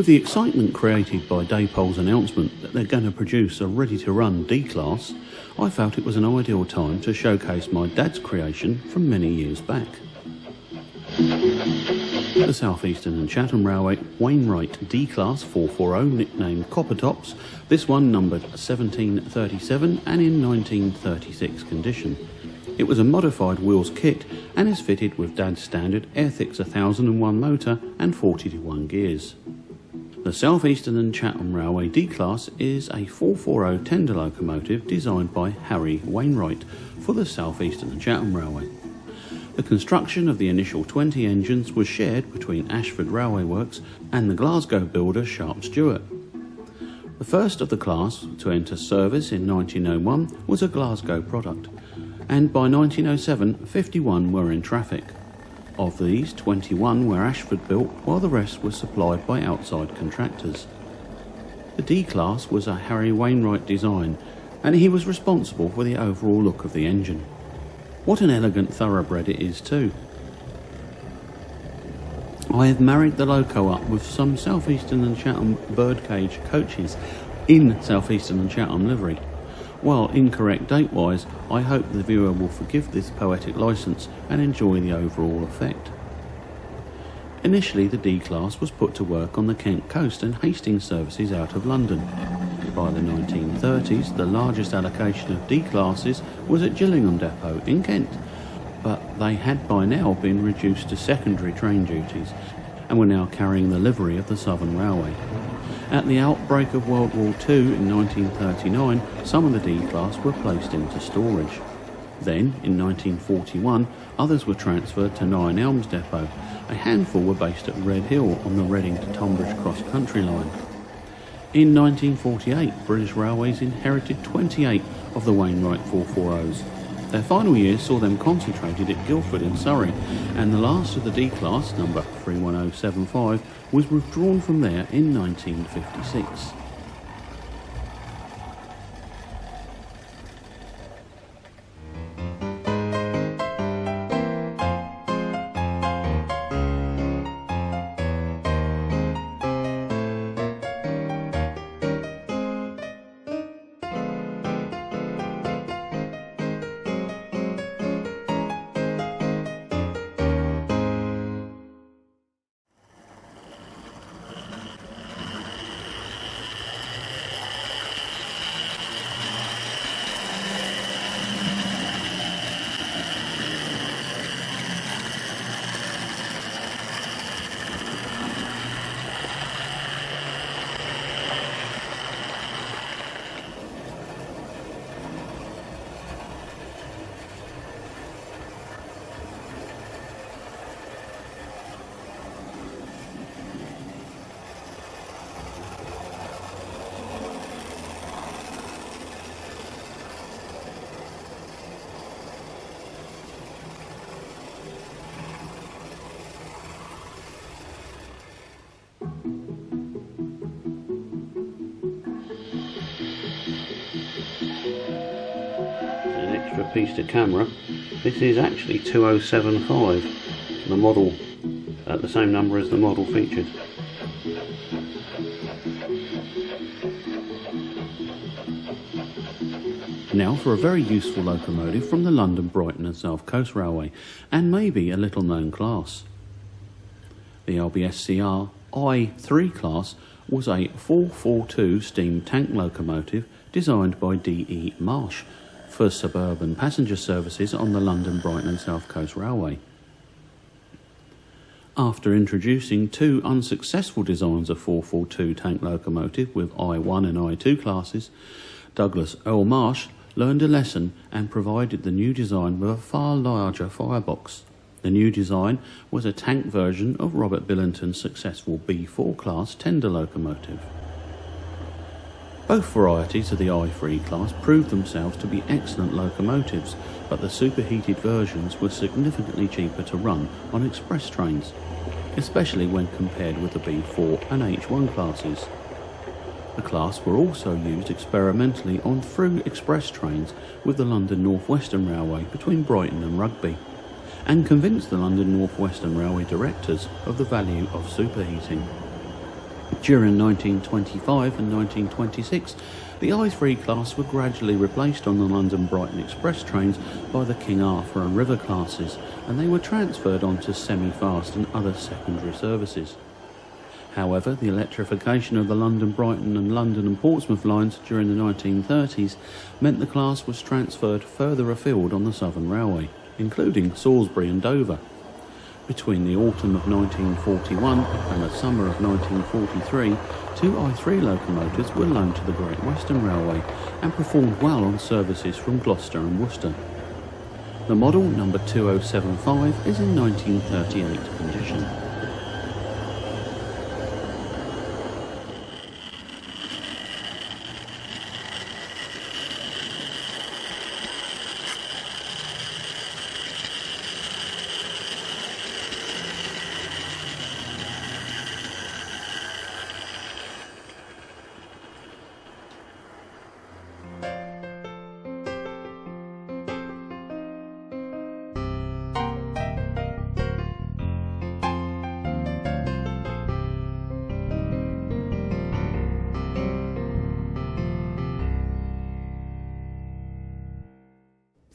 With the excitement created by Daypole's announcement that they're going to produce a ready-to-run D-Class, I felt it was an ideal time to showcase my dad's creation from many years back. The South Eastern and Chatham Railway Wainwright D-Class 440, nicknamed Copper Tops, this one numbered 1737 and in 1936 condition. It was a modified wheels kit and is fitted with Dad's standard Airthix 1001 motor and 40-to-1 gears. The South Eastern and Chatham Railway D-Class is a 440 tender locomotive designed by Harry Wainwright for the South Eastern and Chatham Railway. The construction of the initial 20 engines was shared between Ashford Railway Works and the Glasgow builder Sharp Stewart. The first of the class to enter service in 1901 was a Glasgow product, and by 1907 51 were in traffic. Of these, 21 were Ashford built, while the rest were supplied by outside contractors. The D-Class was a Harry Wainwright design, and he was responsible for the overall look of the engine. What an elegant thoroughbred it is too. I have married the loco up with some South Eastern and Chatham birdcage coaches in South Eastern and Chatham livery. While incorrect date-wise, I hope the viewer will forgive this poetic licence and enjoy the overall effect. Initially, the D-Class was put to work on the Kent coast and Hastings services out of London. By the 1930s, the largest allocation of D-Classes was at Gillingham Depot in Kent, but they had by now been reduced to secondary train duties and were now carrying the livery of the Southern Railway. At the outbreak of World War II in 1939, some of the D-Class were placed into storage. Then, in 1941, others were transferred to Nine Elms Depot. A handful were based at Red Hill on the Reading to Tonbridge cross-country line. In 1948, British Railways inherited 28 of the Wainwright 440s. Their final years saw them concentrated at Guildford in Surrey, and the last of the D-Class, number 31075, was withdrawn from there in 1956. Piece to camera. This is actually 2075, the model at the same number as the model featured. Now for a very useful locomotive from the London, Brighton and South Coast Railway, and maybe a little known class. The LB&SCR I3 class was a 442 steam tank locomotive designed by D.E. Marsh for suburban passenger services on the London, Brighton and South Coast Railway. After introducing two unsuccessful designs of 442 tank locomotive with I1 and I2 classes, Douglas Earl Marsh learned a lesson and provided the new design with a far larger firebox. The new design was a tank version of Robert Billington's successful B4 class tender locomotive. Both varieties of the I3 class proved themselves to be excellent locomotives, but the superheated versions were significantly cheaper to run on express trains, especially when compared with the B4 and H1 classes. The class were also used experimentally on through express trains with the London North Western Railway between Brighton and Rugby, and convinced the London North Western Railway directors of the value of superheating. During 1925 and 1926, the I3 class were gradually replaced on the London-Brighton Express trains by the King Arthur and River classes, and they were transferred onto semi-fast and other secondary services. However, the electrification of the London-Brighton and London and Portsmouth lines during the 1930s meant the class was transferred further afield on the Southern Railway, including Salisbury and Dover. Between the autumn of 1941 and the summer of 1943, two I3 locomotives were loaned to the Great Western Railway and performed well on services from Gloucester and Worcester. The model number 2075 is in 1938 condition.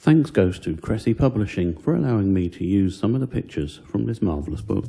Thanks goes to Cressy Publishing for allowing me to use some of the pictures from this marvellous book.